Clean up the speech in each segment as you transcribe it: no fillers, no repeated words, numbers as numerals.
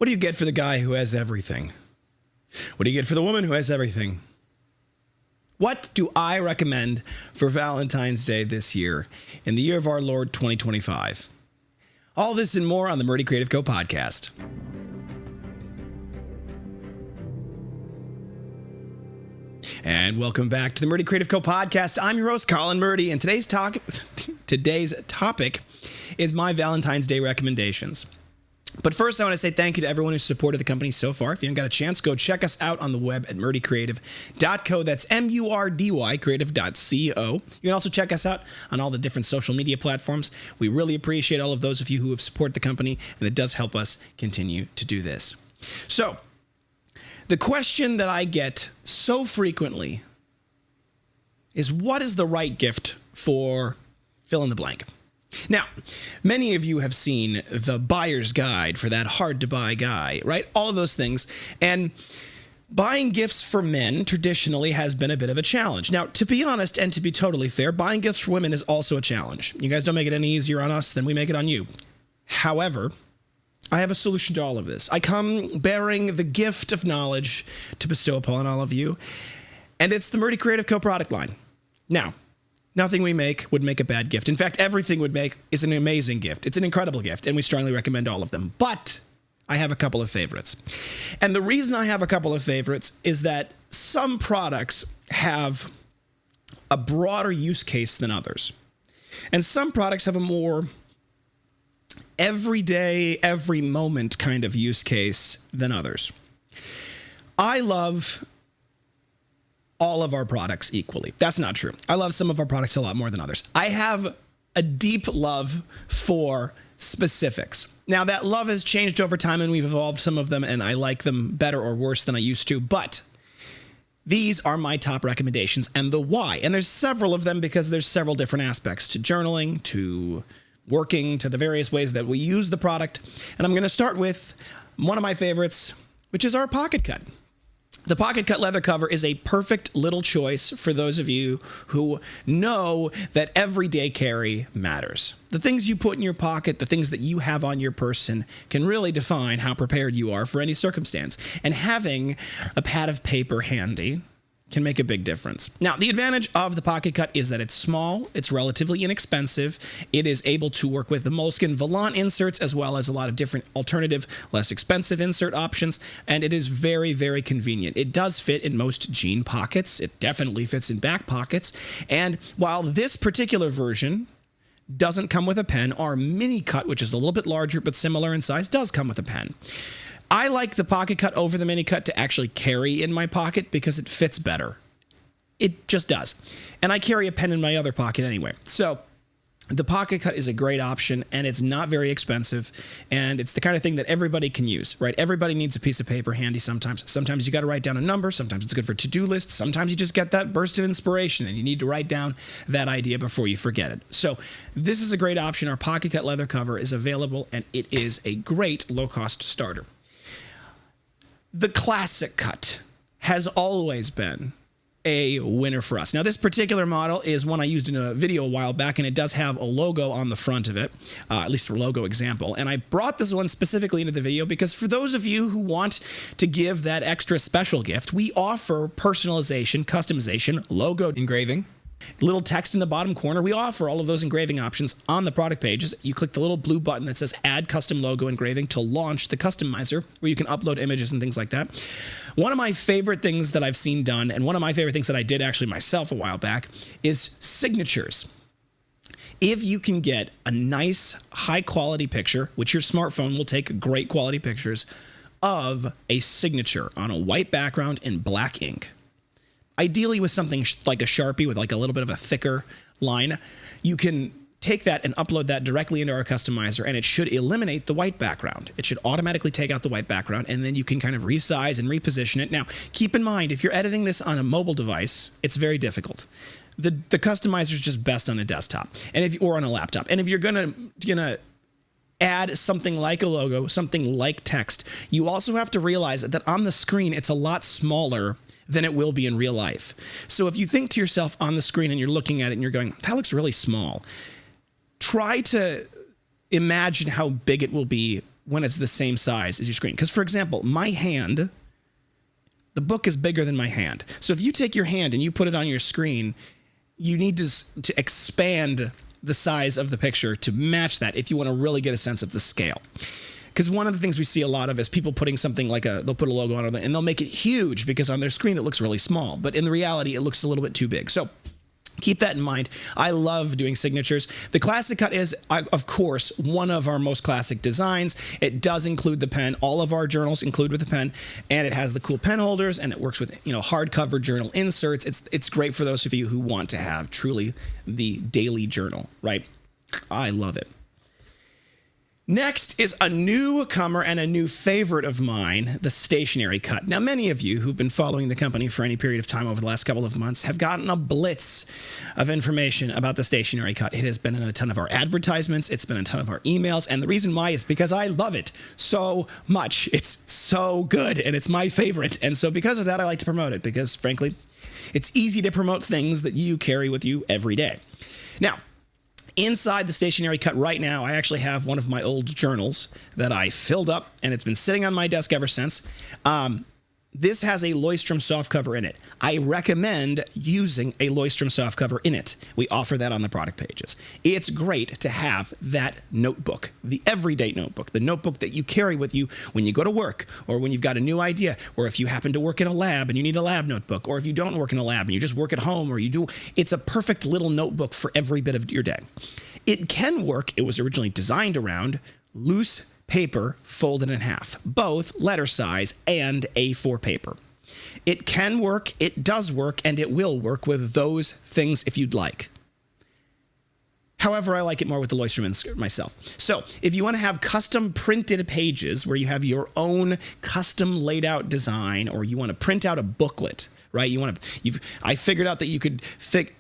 What do you get for the guy who has everything? What do you get for the woman who has everything? What do I recommend for Valentine's Day this year, in the year of our Lord 2025? All this and more on the Murdy Creative Co podcast. And welcome back to the Murdy Creative Co podcast. I'm your host, Colin Murdy, and today's topic is my Valentine's Day recommendations. But first, I want to say thank you to everyone who's supported the company so far. If you haven't got a chance, go check us out on the web at murdycreative.co. That's M-U-R-D-Y, creative.co. You can also check us out on all the different social media platforms. We really appreciate all of those of you who have supported the company, and it does help us continue to do this. So, the question that I get so frequently is, what is the right gift for fill in the blank? Now, many of you have seen the buyer's guide for that hard-to-buy guy, right? All of those things. And buying gifts for men traditionally has been a bit of a challenge. Now, to be honest and to be totally fair, buying gifts for women is also a challenge. You guys don't make it any easier on us than we make it on you. However, I have a solution to all of this. I come bearing the gift of knowledge to bestow upon all of you, and it's the Murdy Creative Co product line. Now, nothing we make would make a bad gift. In fact, everything we make is an amazing gift. It's an incredible gift, and we strongly recommend all of them. But I have a couple of favorites. And the reason I have a couple of favorites is that some products have a broader use case than others. And some products have a more everyday, every moment kind of use case than others. I love all of our products equally. That's not true. I love some of our products a lot more than others. I have a deep love for specifics. Now, that love has changed over time, and we've evolved some of them, and I like them better or worse than I used to, but these are my top recommendations and the why. And there's several of them because there's several different aspects to journaling, to working, to the various ways that we use the product. And I'm going to start with one of my favorites, which is our Pocket Cut. The Pocket Cut leather cover is a perfect little choice for those of you who know that everyday carry matters. The things you put in your pocket, the things that you have on your person, can really define how prepared you are for any circumstance. And having a pad of paper handy can make a big difference. Now, the advantage of the Pocket Cut is that it's small, it's relatively inexpensive, it is able to work with the Moleskine Volant inserts as well as a lot of different alternative, less expensive insert options, and it is very, very convenient. It does fit in most jean pockets, it definitely fits in back pockets, and while this particular version doesn't come with a pen, our Mini Cut, which is a little bit larger but similar in size, does come with a pen. I like the Pocket Cut over the Mini Cut to actually carry in my pocket because it fits better. It just does. And I carry a pen in my other pocket anyway. So the Pocket Cut is a great option, and it's not very expensive, and it's the kind of thing that everybody can use, right? Everybody needs a piece of paper handy sometimes. Sometimes you got to write down a number. Sometimes it's good for to-do lists. Sometimes you just get that burst of inspiration, and you need to write down that idea before you forget it. So this is a great option. Our Pocket Cut leather cover is available, and it is a great low-cost starter. The Classic Cut has always been a winner for us. Now, this particular model is one I used in a video a while back, and it does have a logo on the front of it, at least a logo example. And I brought this one specifically into the video because for those of you who want to give that extra special gift, we offer personalization, customization, logo engraving, little text in the bottom corner. We offer all of those engraving options on the product pages. You click the little blue button that says Add Custom Logo Engraving to launch the customizer, where you can upload images and things like that. One of my favorite things that I've seen done, and one of my favorite things that I did actually myself a while back, is signatures. If you can get a nice, high-quality picture, which your smartphone will take great quality pictures, of a signature on a white background in black ink, ideally with something like a Sharpie with like a little bit of a thicker line, you can take that and upload that directly into our customizer, and it should eliminate the white background. It should automatically take out the white background, and then you can kind of resize and reposition it. Now, keep in mind, if you're editing this on a mobile device, it's very difficult. The customizer is just best on a desktop or on a laptop. And if you're gonna add something like a logo, something like text, you also have to realize that on the screen, it's a lot smaller than it will be in real life. So if you think to yourself on the screen and you're looking at it and you're going, that looks really small, try to imagine how big it will be when it's the same size as your screen. Because, for example, my hand, the book is bigger than my hand. So if you take your hand and you put it on your screen, you need to expand the size of the picture to match that if you want to really get a sense of the scale. Because one of the things we see a lot of is people putting something like they'll put a logo on it and they'll make it huge because on their screen it looks really small. But in the reality, it looks a little bit too big. So keep that in mind. I love doing signatures. The classic cut is, of course, one of our most classic designs. It does include the pen. All of our journals include with the pen, and it has the cool pen holders, and it works with hardcover journal inserts. It's great for those of you who want to have truly the daily journal, right? I love it. Next is a newcomer and a new favorite of mine, the stationery cut. Now, many of you who've been following the company for any period of time over the last couple of months have gotten a blitz of information about the stationery cut. It has been in a ton of our advertisements. It's been in a ton of our emails. And the reason why is because I love it so much. It's so good, and it's my favorite. And so because of that, I like to promote it because, frankly, it's easy to promote things that you carry with you every day. Now, inside the stationery cut right now, I actually have one of my old journals that I filled up, and it's been sitting on my desk ever since. This has a Leuchtturm softcover in it. I recommend using a Leuchtturm softcover in it. We offer that on the product pages. It's great to have that notebook, the everyday notebook, the notebook that you carry with you when you go to work, or when you've got a new idea, or if you happen to work in a lab and you need a lab notebook, or if you don't work in a lab and you just work at home, or you do. It's a perfect little notebook for every bit of your day. It can work. It was originally designed around loose paper folded in half, both letter size and A4 paper. It can work, it does work, and it will work with those things if you'd like. However, I like it more with the Leuchtturm insert myself. So if you want to have custom printed pages where you have your own custom laid out design, or you want to print out a booklet, right? I figured out that you could fit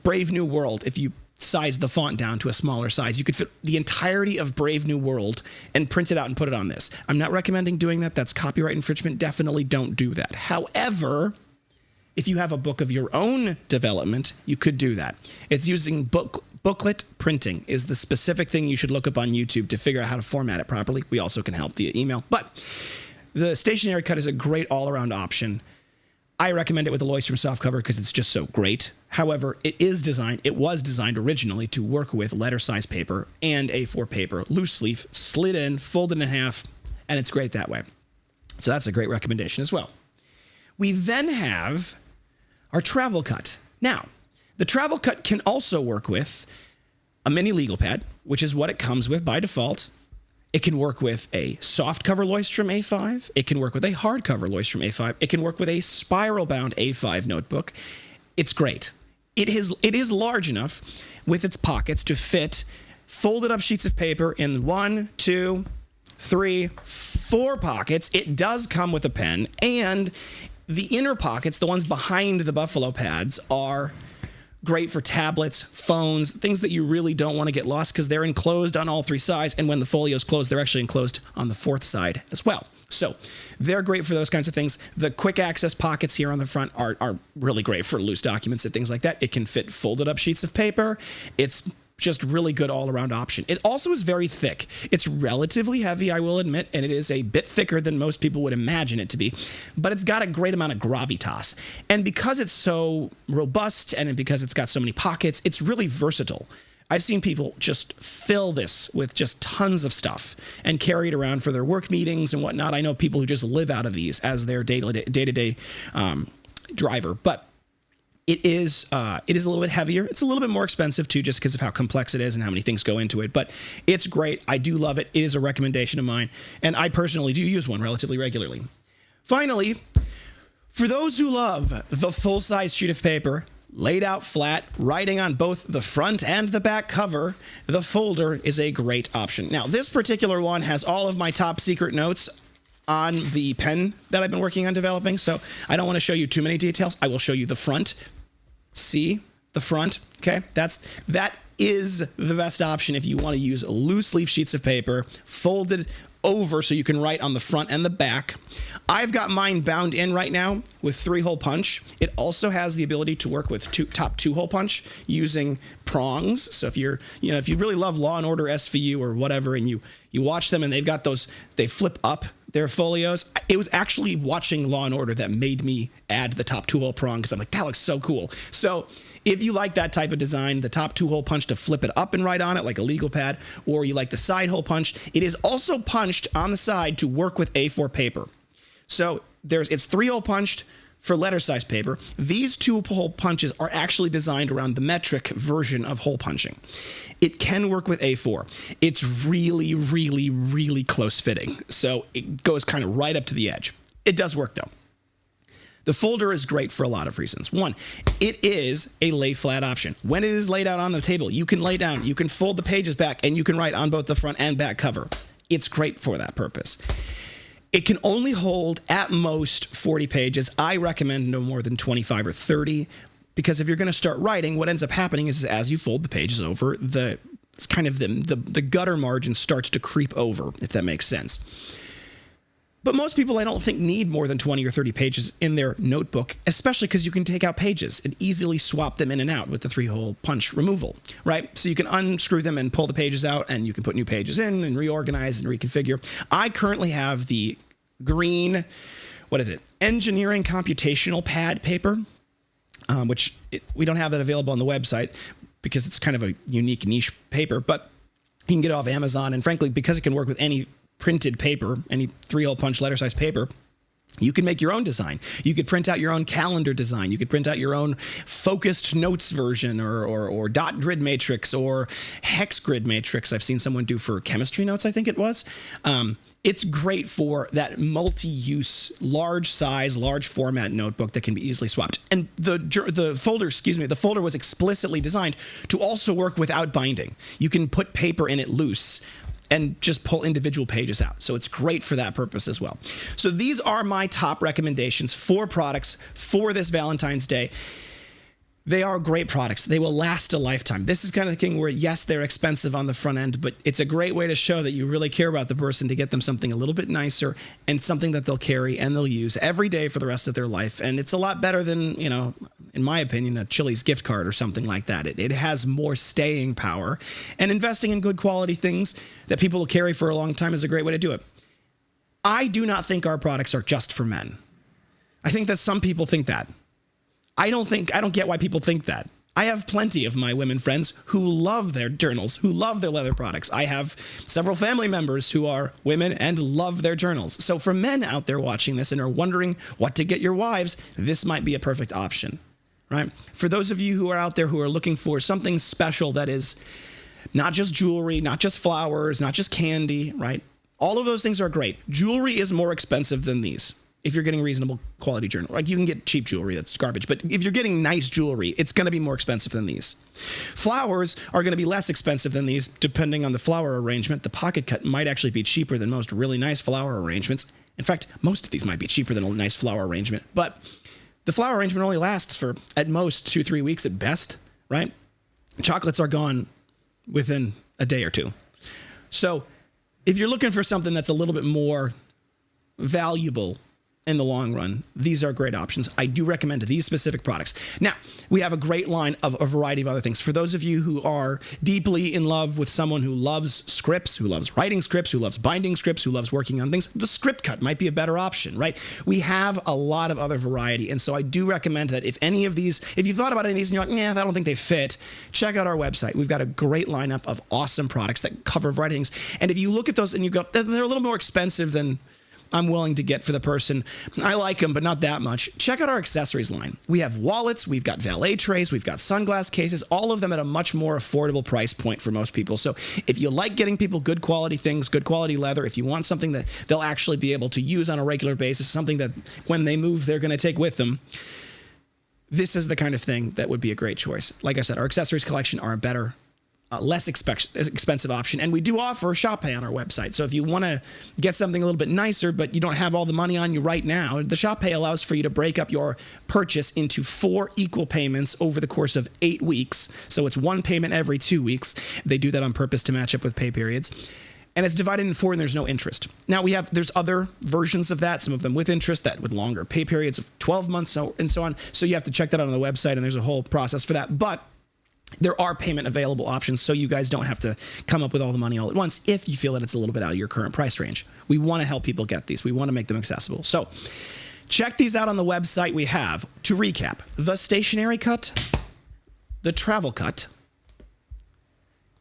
Brave New World. If you size the font down to a smaller size, you could fit the entirety of Brave New World and print it out and put it on this. I'm not recommending doing that. That's copyright infringement. Definitely don't do that. However, if you have a book of your own development, you could do that. It's using booklet printing is the specific thing you should look up on YouTube to figure out how to format it properly. We also can help via email, but the stationery cut is a great all-around option. I recommend it with the Leuchtturm softcover because it's just so great. However, it was designed originally to work with letter size paper and A4 paper, loose leaf, slid in, folded in half, and it's great that way. So that's a great recommendation as well. We then have our travel cut. Now, the travel cut can also work with a mini legal pad, which is what it comes with by default. It can work with a soft cover Leuchtturm A5. It can work with a hardcover Leuchtturm A5. It can work with a spiral bound A5 notebook. It's great. It is large enough with its pockets to fit folded up sheets of paper in 1, 2, 3, 4 pockets. It does come with a pen, and the inner pockets, the ones behind the buffalo pads, are great for tablets, phones, things that you really don't want to get lost because they're enclosed on all 3 sides. And when the folio's closed, they're actually enclosed on the 4th side as well. So they're great for those kinds of things. The quick access pockets here on the front are really great for loose documents and things like that. It can fit folded up sheets of paper. It's just really good all-around option. It also is very thick. It's relatively heavy, I will admit, and it is a bit thicker than most people would imagine it to be, but it's got a great amount of gravitas. And because it's so robust and because it's got so many pockets, it's really versatile. I've seen people just fill this with just tons of stuff and carry it around for their work meetings and whatnot. I know people who just live out of these as their day-to-day driver, but it is a little bit heavier. It's a little bit more expensive too, just because of how complex it is and how many things go into it. But it's great. I do love it. It is a recommendation of mine, and I personally do use one relatively regularly. Finally, for those who love the full-size sheet of paper, laid out flat, writing on both the front and the back cover, the folder is a great option. Now, this particular one has all of my top secret notes on the pen that I've been working on developing, so I don't want to show you too many details. I will show you the front. See the front, okay? That is the best option if you want to use loose leaf sheets of paper, folded over so you can write on the front and the back. I've got mine bound in right now with 3-hole punch. It also has the ability to work with top 2-hole punch using prongs. So if you're, if you really love Law and Order SVU or whatever, and you watch them and they've got those, they flip up their folios. It was actually watching Law and Order that made me add the top 2-hole prong, because I'm like, that looks so cool. So if you like that type of design, the top 2-hole punch to flip it up and write on it like a legal pad, or you like the side hole punch, it is also punched on the side to work with A4 paper. So it's 3-hole punched for letter size paper. These 2-hole punches are actually designed around the metric version of hole punching. It can work with A4. It's really, really, really close fitting. So it goes kind of right up to the edge. It does work though. The folder is great for a lot of reasons. One, it is a lay flat option. When it is laid out on the table, you can lay down, you can fold the pages back, and you can write on both the front and back cover. It's great for that purpose. It can only hold at most 40 pages. I recommend no more than 25 or 30, because if you're going to start writing, what ends up happening is as you fold the pages over, it's kind of the gutter margin starts to creep over, if that makes sense. But most people, I don't think, need more than 20 or 30 pages in their notebook, especially because you can take out pages and easily swap them in and out with the 3-hole punch removal, right? So you can unscrew them and pull the pages out, and you can put new pages in and reorganize and reconfigure. I currently have the green, engineering computational pad paper, which we don't have that available on the website because it's kind of a unique niche paper, but you can get it off Amazon. And frankly, because it can work with any printed paper, any 3-hole punch letter size paper, you can make your own design. You could print out your own calendar design. You could print out your own focused notes version, or dot grid matrix, or hex grid matrix. I've seen someone do for chemistry notes, I think it was. It's great for that multi-use, large size, large format notebook that can be easily swapped. And the folder was explicitly designed to also work without binding. You can put paper in it loose and just pull individual pages out. So it's great for that purpose as well. So these are my top recommendations for products for this Valentine's Day. They are great products. They will last a lifetime. This is kind of the thing where, yes, they're expensive on the front end, but it's a great way to show that you really care about the person, to get them something a little bit nicer and something that they'll carry and they'll use every day for the rest of their life. And it's a lot better than, in my opinion, a Chili's gift card or something like that. It has more staying power, and investing in good quality things that people will carry for a long time is a great way to do it. I do not think our products are just for men. I think that some people think that. I don't get why people think that. I have plenty of my women friends who love their journals, who love their leather products. I have several family members who are women and love their journals. So for men out there watching this and are wondering what to get your wives, this might be a perfect option, right? For those of you who are out there who are looking for something special that is not just jewelry, not just flowers, not just candy, right? All of those things are great. Jewelry is more expensive than these. If you're getting reasonable quality jewelry, like you can get cheap jewelry that's garbage, but if you're getting nice jewelry, it's going to be more expensive than these. Flowers are going to be less expensive than these, depending on the flower arrangement. The pocket cut might actually be cheaper than most really nice flower arrangements. In fact, most of these might be cheaper than a nice flower arrangement, but the flower arrangement only lasts for at most 2-3 weeks at best, right? Chocolates are gone within a day or two. So if you're looking for something that's a little bit more valuable in the long run, these are great options. I do recommend these specific products. Now, we have a great line of a variety of other things. For those of you who are deeply in love with someone who loves scripts, who loves writing scripts, who loves binding scripts, who loves working on things, the script cut might be a better option, right? We have a lot of other variety. And so I do recommend that if any of these, if you thought about any of these and you're like, I don't think they fit, check out our website. We've got a great lineup of awesome products that cover a variety of things. And if you look at those and you go, they're a little more expensive than I'm willing to get for the person. I like them, but not that much. Check out our accessories line. We have wallets, we've got valet trays, we've got sunglass cases, all of them at a much more affordable price point for most people. So if you like getting people good quality things, good quality leather, if you want something that they'll actually be able to use on a regular basis, something that when they move, they're going to take with them, this is the kind of thing that would be a great choice. Like I said, our accessories collection are a better, less expensive option. And we do offer Shop Pay on our website. So if you want to get something a little bit nicer, but you don't have all the money on you right now, the Shop Pay allows for you to break up your purchase into 4 equal payments over the course of 8 weeks. So it's one payment every 2 weeks. They do that on purpose to match up with pay periods. and it's divided in 4 and there's no interest. Now there's other versions of that, some of them with interest, that with longer pay periods of 12 months and so on. So you have to check that out on the website, and there's a whole process for that. But there are payment available options, so you guys don't have to come up with all the money all at once if you feel that it's a little bit out of your current price range. We want to help people get these. We want to make them accessible. So check these out on the website. We have, to recap, the stationary cut, the travel cut,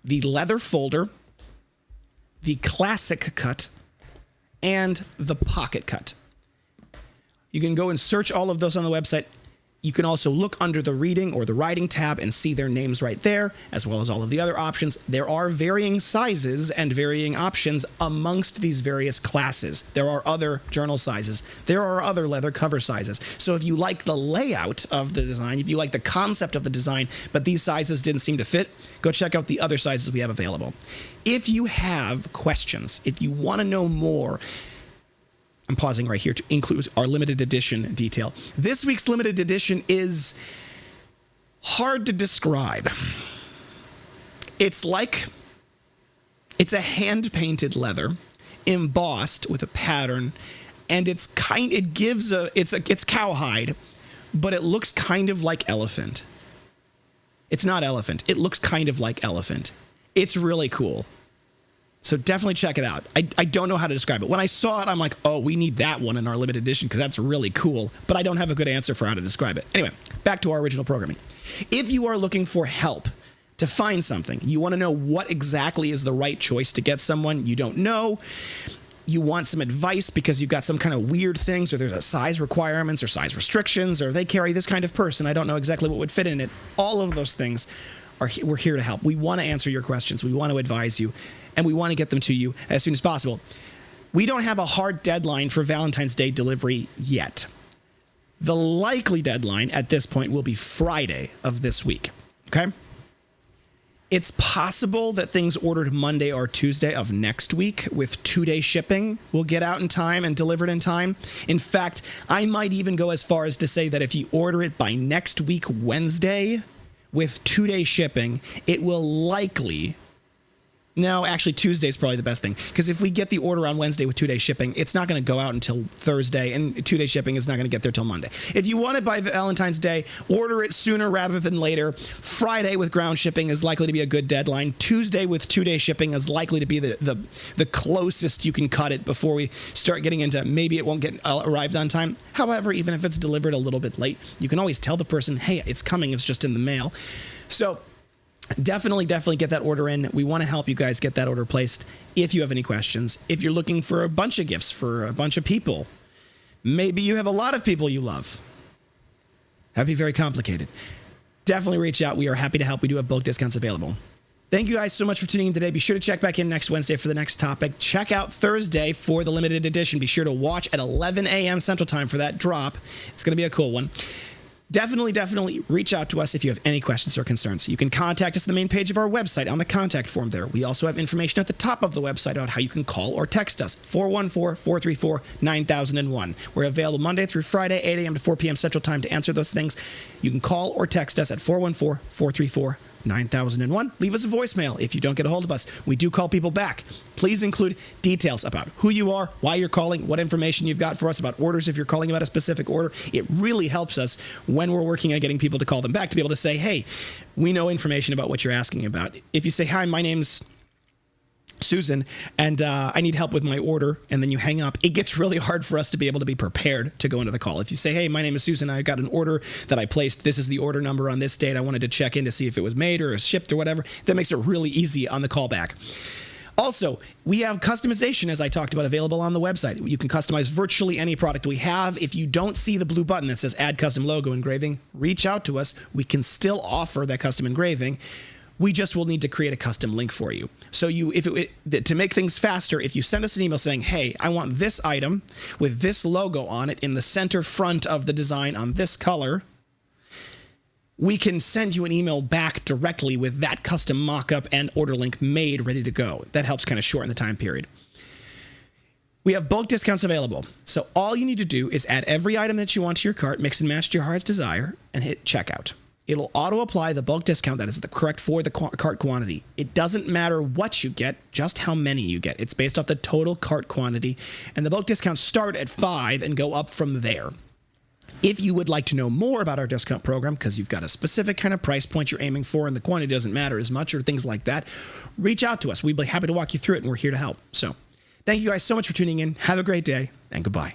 the leather folder, the classic cut, and the pocket cut. You can go and search all of those on the website. You can also look under the reading or the writing tab and see their names right there, as well as all of the other options. There are varying sizes and varying options amongst these various classes. There are other journal sizes. There are other leather cover sizes. So if you like the layout of the design, if you like the concept of the design, but these sizes didn't seem to fit, go check out the other sizes we have available. If you have questions, if you want to know more, I'm pausing right here to include our limited edition detail. This week's limited edition is hard to describe. It's a hand-painted leather embossed with a pattern, and it's cowhide, but it looks kind of like elephant. It's not elephant. It looks kind of like elephant. It's really cool. So definitely check it out. I don't know how to describe it. When I saw it, I'm like, oh, we need that one in our limited edition because that's really cool. But I don't have a good answer for how to describe it. Anyway, back to our original programming. If you are looking for help to find something, you want to know what exactly is the right choice to get someone you don't know, you want some advice because you've got some kind of weird things, or there's a size requirements or size restrictions, or they carry this kind of purse and I don't know exactly what would fit in it. All of those things, we're here to help. We want to answer your questions. We want to advise you, and we want to get them to you as soon as possible. We don't have a hard deadline for Valentine's Day delivery yet. The likely deadline at this point will be Friday of this week, okay? It's possible that things ordered Monday or Tuesday of next week with 2-day shipping will get out in time and delivered in time. In fact, I might even go as far as to say that if you order it by next week, Wednesday, with 2-day shipping, it will likely... No, actually, Tuesday is probably the best thing, because if we get the order on Wednesday with 2-day shipping, it's not going to go out until Thursday, and 2-day shipping is not going to get there till Monday. If you want it by Valentine's Day, order it sooner rather than later. Friday with ground shipping is likely to be a good deadline. Tuesday with 2-day shipping is likely to be the closest you can cut it before we start getting into maybe it won't get arrived on time. However, even if it's delivered a little bit late, you can always tell the person, hey, it's coming, it's just in the mail. So definitely get that order in. We want to help you guys get that order placed if you have any questions. If you're looking for a bunch of gifts for a bunch of people, maybe you have a lot of people you love. That'd be very complicated. Definitely reach out. We are happy to help. We do have bulk discounts available. Thank you guys so much for tuning in today. Be sure to check back in next Wednesday for the next topic. Check out Thursday for the limited edition. Be sure to watch at 11 a.m. Central Time for that drop. It's going to be a cool one. Definitely reach out to us if you have any questions or concerns. You can contact us on the main page of our website on the contact form there. We also have information at the top of the website about how you can call or text us, 414-434-9001. We're available Monday through Friday, 8 a.m. to 4 p.m. Central Time to answer those things. You can call or text us at 414-434-9001. 9001. Leave us a voicemail if you don't get a hold of us. We do call people back. Please include details about who you are, why you're calling, what information you've got for us about orders if you're calling about a specific order. It really helps us when we're working on getting people to call them back to be able to say, hey, we know information about what you're asking about. If you say, hi, my name's Susan, and I need help with my order, and then you hang up, it gets really hard for us to be able to be prepared to go into the call. If you say, hey, my name is Susan, I got an order that I placed, this is the order number on this date, I wanted to check in to see if it was made or shipped or whatever, that makes it really easy on the callback. Also, we have customization, as I talked about, available on the website. You can customize virtually any product we have. If you don't see the blue button that says Add Custom Logo Engraving, reach out to us. We can still offer that custom engraving. We just will need to create a custom link for you. So to make things faster, if you send us an email saying, hey, I want this item with this logo on it in the center front of the design on this color, we can send you an email back directly with that custom mock-up and order link made, ready to go. That helps kind of shorten the time period. We have bulk discounts available. So all you need to do is add every item that you want to your cart, mix and match to your heart's desire, and hit checkout. It'll auto-apply the bulk discount that is the correct for the cart quantity. It doesn't matter what you get, just how many you get. It's based off the total cart quantity, and the bulk discounts start at 5 and go up from there. If you would like to know more about our discount program, because you've got a specific kind of price point you're aiming for and the quantity doesn't matter as much or things like that, reach out to us. We'd be happy to walk you through it, and we're here to help. So thank you guys so much for tuning in. Have a great day, and goodbye.